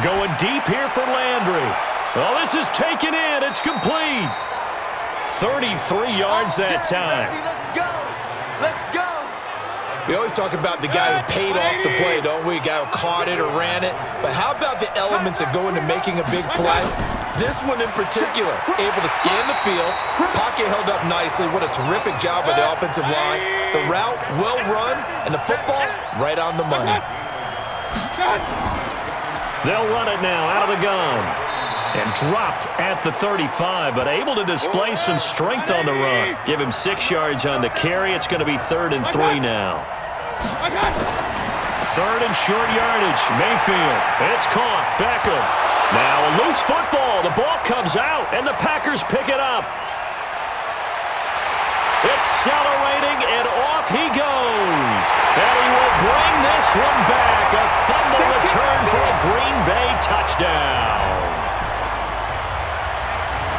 Going deep here for Landry. Oh, this is taken in. It's complete. 33 yards that time. Let's go. We always talk about the guy who paid off the play, don't we? The guy who caught it or ran it. But how about the elements that go into making a big play? This one in particular, able to scan the field, pocket held up nicely. What a terrific job by the offensive line. The route, well run, and the football, right on the money. They'll run it now out of the gun. And dropped at the 35, but able to display some strength on the run. Give him 6 yards on the carry. It's going to be 3rd and 3 now. 3rd and short yardage. Mayfield. It's caught. Beckham. Now a loose football. The ball comes out, and the Packers pick it up. Accelerating, and off he goes. And he will bring this one back. A fumble return for a Green Bay touchdown.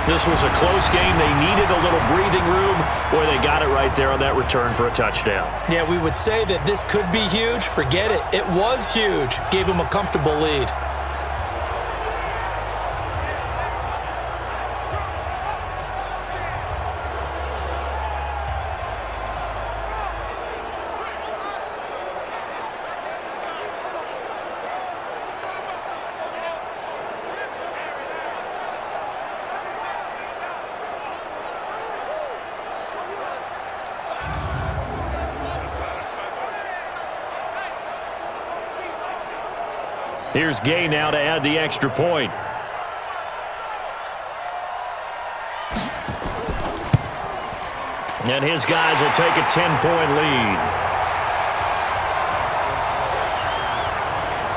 This was a close game. They needed a little breathing room. Boy, they got it right there on that return for a touchdown. Yeah, we would say that this could be huge. Forget it. It was huge. Gave him a comfortable lead. Here's Gay now to add the extra point. And his guys will take a 10-point lead.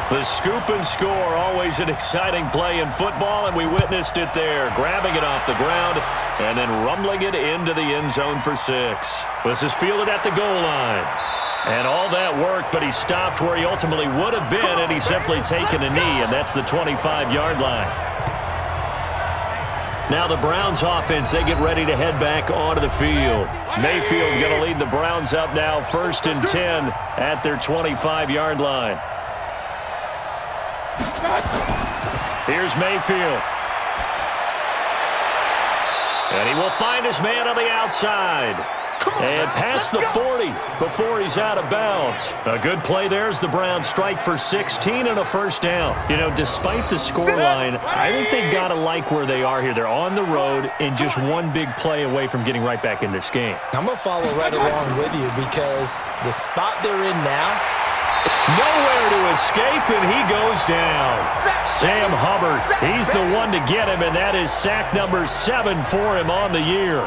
The scoop and score, always an exciting play in football, and we witnessed it there, grabbing it off the ground and then rumbling it into the end zone for 6. This is fielded at the goal line. And all that work, but he stopped where he ultimately would have been had he simply taken a knee, and that's the 25-yard line. Now the Browns offense, they get ready to head back onto the field. Mayfield going to lead the Browns up now, 1st and 10 at their 25-yard line. Here's Mayfield. And he will find his man on the outside. And past the 40 before he's out of bounds. A good play there as the Browns strike for 16 and a first down. You know, despite the scoreline, I think they've got to like where they are here. They're on the road and just one big play away from getting right back in this game. I'm going to follow right along with you because the spot they're in now, nowhere to escape, and he goes down. Sam Hubbard, he's the one to get him, and that is sack number 7 for him on the year.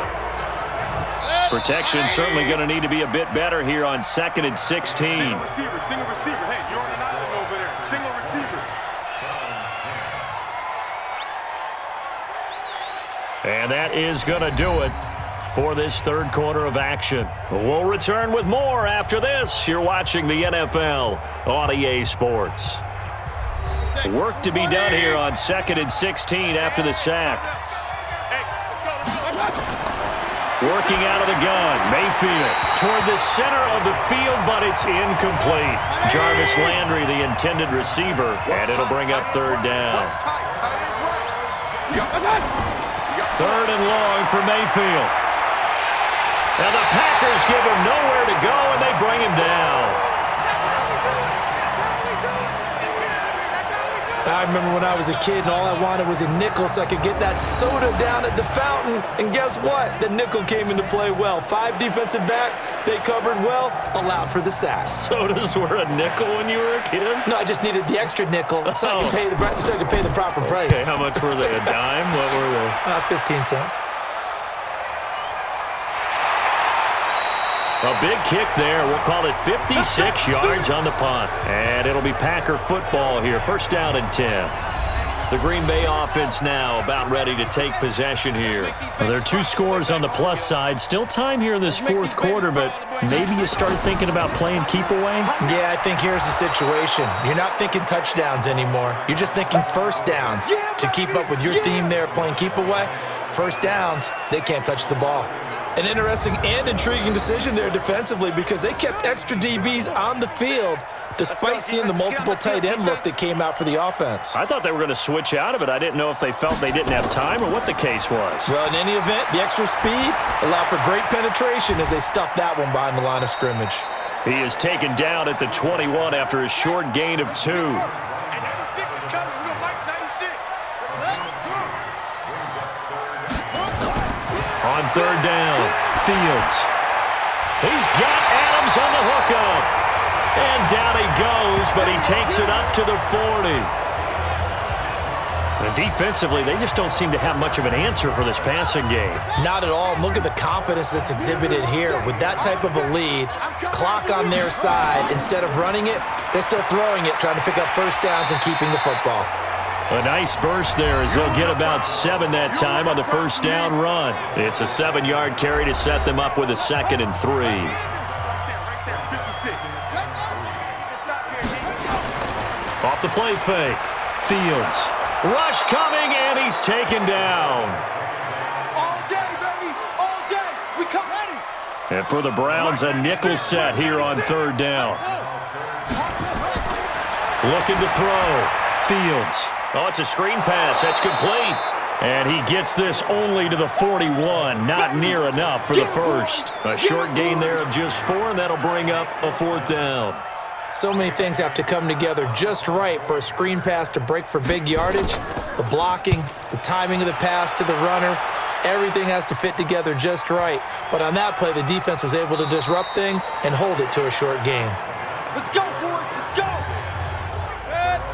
Protection certainly going to need to be a bit better here on 2nd and 16. Single receiver. Hey, you're on an island over there. Single receiver. And that is going to do it for this third quarter of action. We'll return with more after this. You're watching the NFL on EA Sports. Work to be done here on 2nd and 16 after the sack. Working out of the gun, Mayfield toward the center of the field, but it's incomplete. Jarvis Landry, the intended receiver, and it'll bring up 3rd down. 3rd and long for Mayfield. And the Packers give him nowhere to go, and they bring him down. I remember when I was a kid and all I wanted was a nickel so I could get that soda down at the fountain. And guess what? The nickel came into play well. 5 defensive backs, they covered well, allowed for the sack. Sodas were a nickel when you were a kid? No, I just needed the extra nickel so I could pay the proper price. Okay, how much were they? A dime? What were they? 15 cents. A big kick there. We'll call it 56 yards on the punt. And it'll be Packer football here. 1st down and 10. The Green Bay offense now about ready to take possession here. Well, there are 2 scores on the plus side. Still time here in this 4th quarter, but maybe you start thinking about playing keep away? Yeah, I think here's the situation. You're not thinking touchdowns anymore. You're just thinking first downs. To keep up with your theme there, playing keep away, first downs, they can't touch the ball. An interesting and intriguing decision there defensively because they kept extra DBs on the field despite seeing the multiple tight end look that came out for the offense. I thought they were going to switch out of it. I didn't know if they felt they didn't have time or what the case was. Well, in any event, the extra speed allowed for great penetration as they stuffed that one behind the line of scrimmage. He is taken down at the 21 after a short gain of 2. On 3rd down, Fields. He's got Adams on the hookup. And down he goes, but he takes it up to the 40. And defensively, they just don't seem to have much of an answer for this passing game. Not at all. Look at the confidence that's exhibited here. With that type of a lead, clock on their side, instead of running it, they're still throwing it, trying to pick up first downs and keeping the football. A nice burst there as they'll get about 7 that time on the 1st down run. It's a 7-yard carry to set them up with a 2nd and 3. Off the play fake. Fields. Rush coming, and he's taken down. All day, baby. All day. We come ready. And for the Browns, a nickel set here on 3rd down. Looking to throw. Fields. Oh, it's a screen pass. That's complete. And he gets this only to the 41. Not near enough for the first. A short gain there of just 4, and that'll bring up a 4th down. So many things have to come together just right for a screen pass to break for big yardage. The blocking, the timing of the pass to the runner, everything has to fit together just right. But on that play, the defense was able to disrupt things and hold it to a short gain. Let's go, boys. Let's go.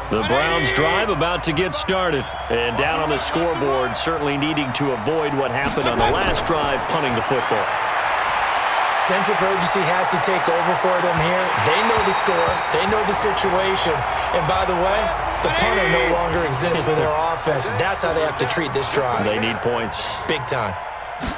The Browns drive about to get started. And down on the scoreboard, certainly needing to avoid what happened on the last drive, punting the football. Sense of urgency has to take over for them here. They know the score. They know the situation. And by the way, the punter no longer exists for their offense. That's how they have to treat this drive. They need points. Big time.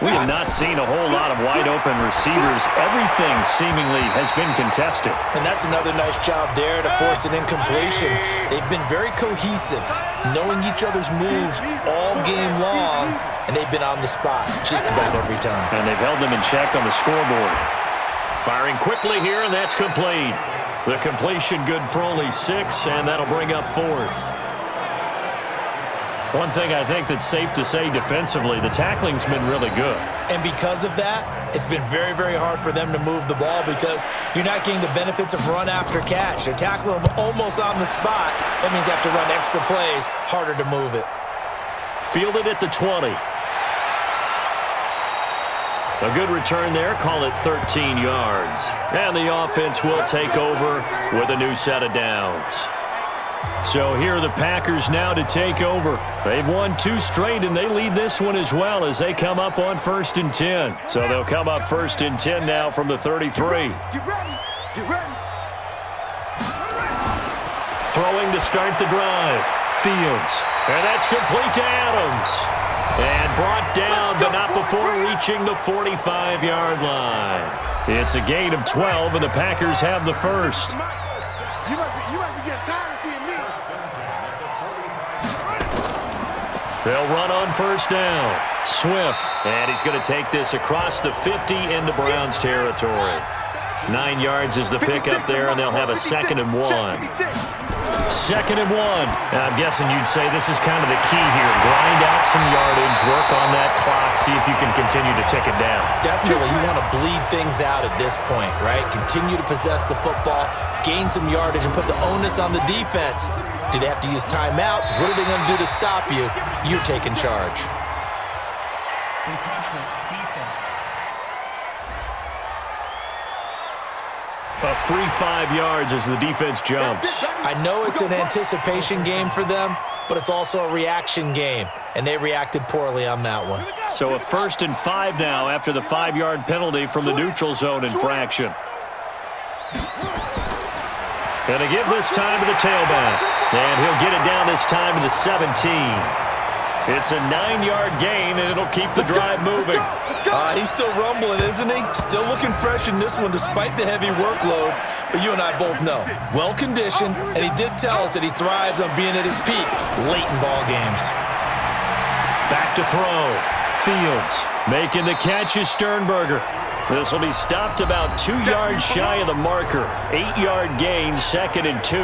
We have not seen a whole lot of wide-open receivers. Everything seemingly has been contested. And that's another nice job there to force an incompletion. They've been very cohesive, knowing each other's moves all game long, and they've been on the spot just about every time. And they've held them in check on the scoreboard. Firing quickly here, and that's complete. The completion good for only 6, and that'll bring up 4th. One thing I think that's safe to say defensively, the tackling's been really good. And because of that, it's been very, very hard for them to move the ball because you're not getting the benefits of run after catch. They're tackling them almost on the spot. That means they have to run extra plays, harder to move it. Fielded at the 20. A good return there, call it 13 yards. And the offense will take over with a new set of downs. So here are the Packers now to take over. They've won 2 straight, and they lead this one as well as they come up on 1st and 10. So they'll come up 1st and 10 now from the 33. Get ready. Get ready. Throwing to start the drive. Fields. And that's complete to Adams. And brought down, but not before reaching the 45-yard line. It's a gain of 12, and the Packers have the first. You must be getting tired of seeing me. They'll run on 1st down. Swift. And he's going to take this across the 50 into Browns territory. 9 yards is the pickup there, and they'll have a 2nd and 1. 2nd and 1. Now, I'm guessing you'd say this is kind of the key here. Grind out some yardage, work on that clock, see if you can continue to tick it down. Definitely, you want to bleed things out at this point, right? Continue to possess the football, gain some yardage, and put the onus on the defense. Do they have to use timeouts? What are they going to do to stop you? You're taking charge. Encroachment, defense. A free 5 yards as the defense jumps. I know it's an anticipation game for them, but it's also a reaction game, and they reacted poorly on that one. So a 1st and 5 now after the 5-yard penalty from the neutral zone infraction. And to give this time to the tailback. And he'll get it down this time to the 17. It's a 9-yard gain, and it'll keep the drive moving. He's still rumbling, isn't he? Still looking fresh in this one despite the heavy workload. But you and I both know, well-conditioned, and he did tell us that he thrives on being at his peak late in ball games. Back to throw. Fields making the catch is Sternberger. This will be stopped about 2 yards shy of the marker. 8-yard gain, 2nd and 2.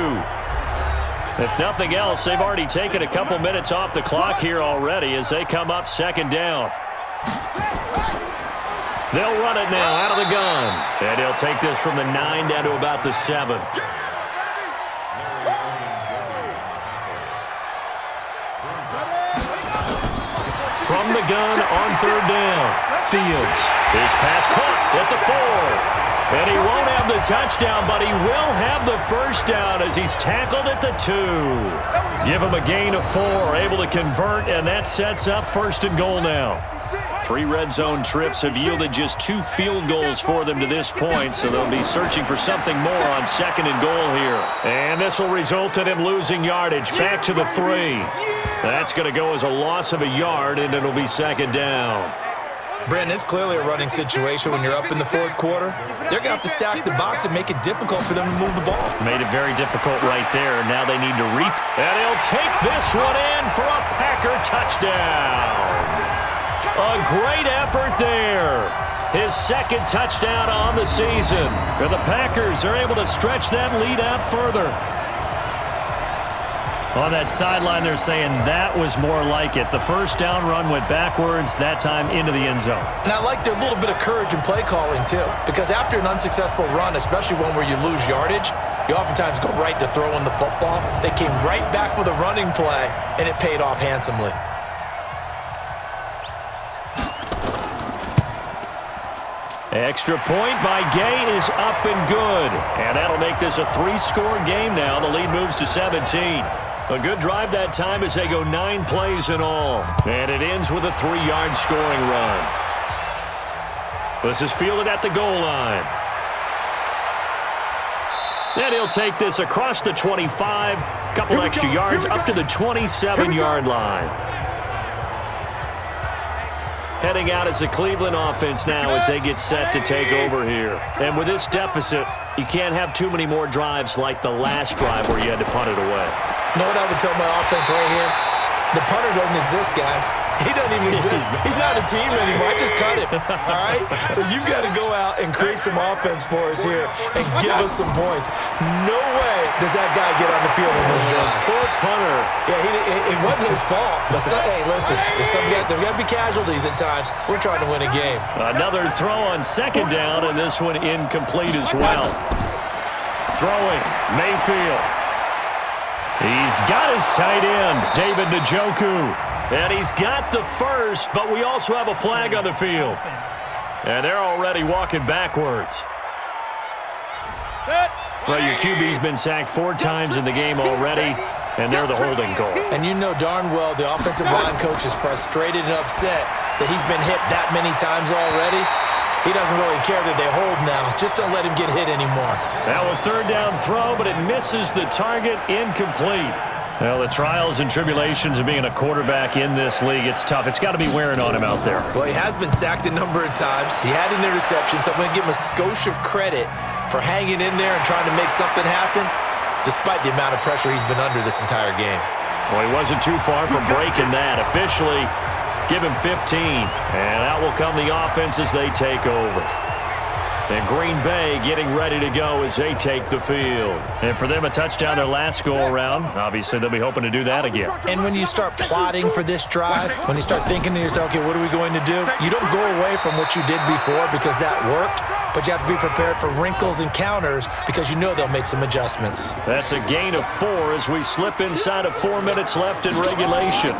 If nothing else, they've already taken a couple minutes off the clock here already as they come up 2nd down. They'll run it now out of the gun. And he'll take this from the 9 down to about the 7. From the gun on 3rd down. Fields. His pass caught at the 4. And he won't have the touchdown, but he will have the first down as he's tackled at the 2. Give him a gain of 4, able to convert, and that sets up 1st and goal now. 3 red zone trips have yielded just 2 field goals for them to this point, so they'll be searching for something more on 2nd and goal here. And this will result in him losing yardage back to the 3. That's going to go as a loss of a yard, and it'll be 2nd down. Brandon, it's clearly a running situation when you're up in the 4th quarter. They're going to have to stack the box and make it difficult for them to move the ball. Made it very difficult right there. Now they need to reap. And he'll take this one in for a Packer touchdown. A great effort there. His 2nd touchdown on the season. And the Packers are able to stretch that lead out further. On that sideline, they're saying that was more like it. The first down run went backwards, that time into the end zone. And I like their little bit of courage in play calling, too. Because after an unsuccessful run, especially one where you lose yardage, you oftentimes go right to throwing the football. They came right back with a running play, and it paid off handsomely. Extra point by Gay is up and good. And that'll make this a 3-score game now. The lead moves to 17. A good drive that time as they go 9 plays in all. And it ends with a 3-yard scoring run. This is fielded at the goal line. And he'll take this across the 25. Couple extra yards up to the 27-yard line. Heading out as the Cleveland offense now as they get set to take over here. And with this deficit, you can't have too many more drives like the last drive where you had to punt it away. You know what I would tell my offense right here? The punter doesn't exist, guys. He doesn't even exist. He's not a team anymore. I just cut him, all right? So you've got to go out and create some offense for us here and give us some points. No way does that guy get on the field in this drive. Poor punter. Yeah, it wasn't his fault. But, hey, listen, there's got to be casualties at times. We're trying to win a game. Another throw on second down, and this one incomplete as well. Throwing, Mayfield. He's got his tight end, David Njoku. And he's got the first, but we also have a flag on the field. And they're already walking backwards. Well, your QB's been sacked 4 times in the game already, and they're the holding call. And you know darn well the offensive line coach is frustrated and upset that he's been hit that many times already. He doesn't really care that they hold now. Just don't let him get hit anymore. Now a 3rd down throw, but it misses the target, incomplete. Well, the trials and tribulations of being a quarterback in this league, it's tough. It's got to be wearing on him out there. Well, he has been sacked a number of times. He had an interception, so I'm going to give him a skosh of credit for hanging in there and trying to make something happen, despite the amount of pressure he's been under this entire game. Well, he wasn't too far from breaking that. Officially, give him 15, and out will come the offense as they take over. And Green Bay getting ready to go as they take the field. And for them, a touchdown their last go-around. Obviously, they'll be hoping to do that again. And when you start plotting for this drive, when you start thinking to yourself, okay, what are we going to do? You don't go away from what you did before because that worked, but you have to be prepared for wrinkles and counters because you know they'll make some adjustments. That's a gain of 4 as we slip inside of 4 minutes left in regulation.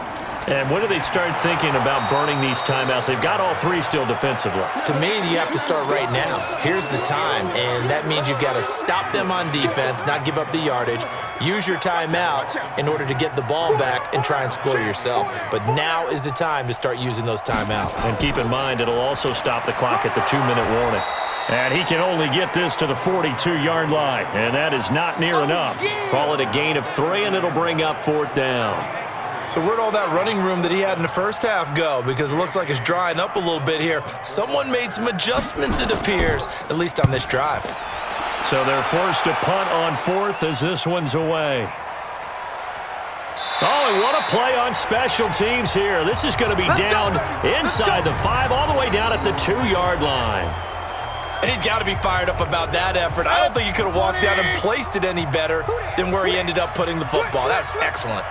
And when do they start thinking about burning these timeouts? They've got all 3 still defensively. To me, you have to start right now. Here's the time, and that means you've got to stop them on defense, not give up the yardage, use your timeouts in order to get the ball back and try and score yourself. But now is the time to start using those timeouts. And keep in mind, it'll also stop the clock at the 2-minute warning. And he can only get this to the 42-yard line, and that is not near enough. Call it a gain of 3, and it'll bring up 4th down. So where'd all that running room that he had in the first half go? Because it looks like it's drying up a little bit here. Someone made some adjustments, it appears, at least on this drive. So they're forced to punt on 4th as this one's away. Oh, and what a play on special teams here. This is going to be down inside the 5, all the way down at the 2-yard line. And he's got to be fired up about that effort. I don't think he could have walked down and placed it any better than where he ended up putting the football. That's excellent.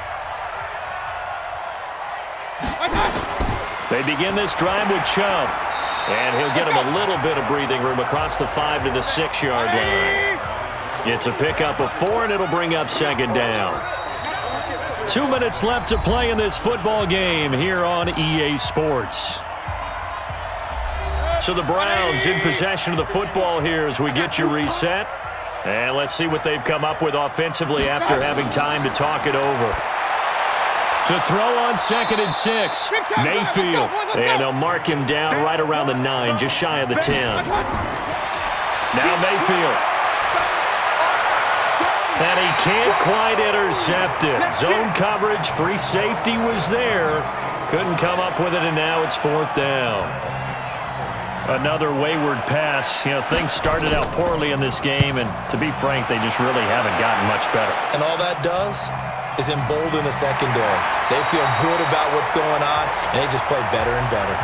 They begin this drive with Chubb. And he'll get him a little bit of breathing room across the 5 to the 6-yard line. It's a pickup of 4, and it'll bring up 2nd down. 2 minutes left to play in this football game here on EA Sports. So the Browns in possession of the football here as we get you reset. And let's see what they've come up with offensively after having time to talk it over. To throw on 2nd and 6, Mayfield. And they'll mark him down right around the 9, just shy of the 10. Now Mayfield. And he can't quite intercept it. Zone coverage, free safety was there. Couldn't come up with it, and now it's 4th down. Another wayward pass. You know, things started out poorly in this game, and to be frank, they just really haven't gotten much better. And all that does is embolden a secondary. They feel good about what's going on, and they just play better and better.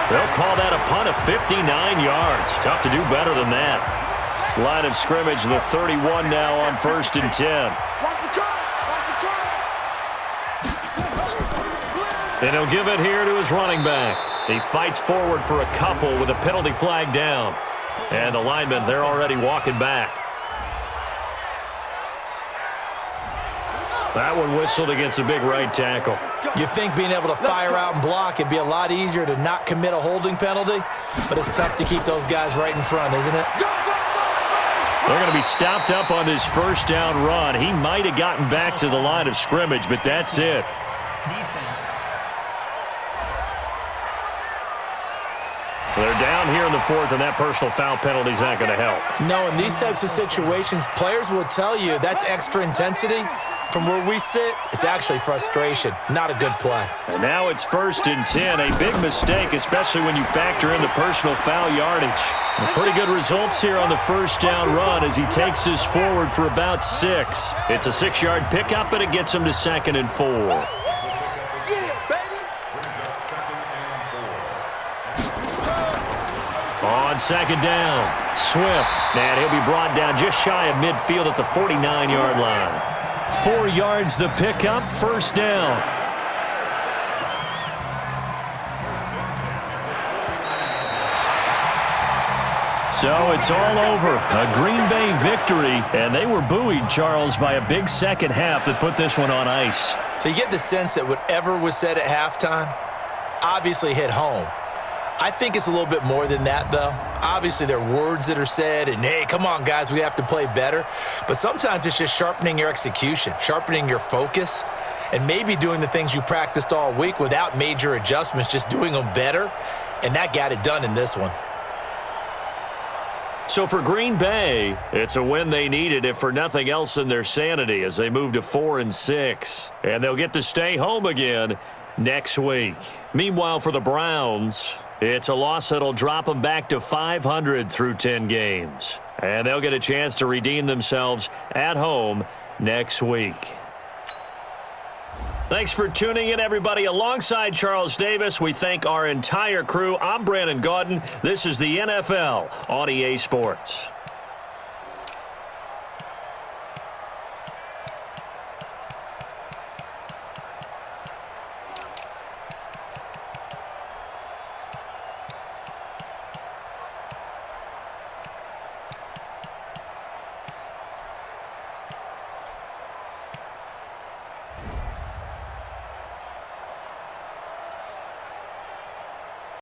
They'll call that a punt of 59 yards. Tough to do better than that. Line of scrimmage, the 31 now on 1st and 10. And he'll give it here to his running back. He fights forward for a couple with a penalty flag down. And the linemen, they're already walking back. That one whistled against the big right tackle. You'd think being able to fire out and block, it'd be a lot easier to not commit a holding penalty, but it's tough to keep those guys right in front, isn't it? They're going to be stopped up on this first down run. He might have gotten back to the line of scrimmage, but that's it. Defense. They're down here in the fourth, and that personal foul penalty is not going to help. No, in these types of situations, players will tell you that's extra intensity. From where we sit, it's actually frustration. Not a good play. And now it's 1st and 10. A big mistake, especially when you factor in the personal foul yardage. Pretty good results here on the first down run as he takes this forward for about 6. It's a 6-yard pickup, and it gets him to 2nd and 4. On 2nd down, Swift. And he'll be brought down just shy of midfield at the 49-yard line. 4 yards the pickup, 1st down. So it's all over. A Green Bay victory, and they were buoyed, Charles, by a big second half that put this one on ice. So you get the sense that whatever was said at halftime obviously hit home. I think it's a little bit more than that, though. Obviously, there are words that are said, and, hey, come on, guys, we have to play better. But sometimes it's just sharpening your execution, sharpening your focus, and maybe doing the things you practiced all week without major adjustments, just doing them better. And that got it done in this one. So for Green Bay, it's a win they needed, if for nothing else than their sanity, as they move to 4 and 6. And they'll get to stay home again next week. Meanwhile, for the Browns, it's a loss that'll drop them back to 500 through 10 games. And they'll get a chance to redeem themselves at home next week. Thanks for tuning in, everybody. Alongside Charles Davis, we thank our entire crew. I'm Brandon Gaudin. This is the NFL on EA Sports.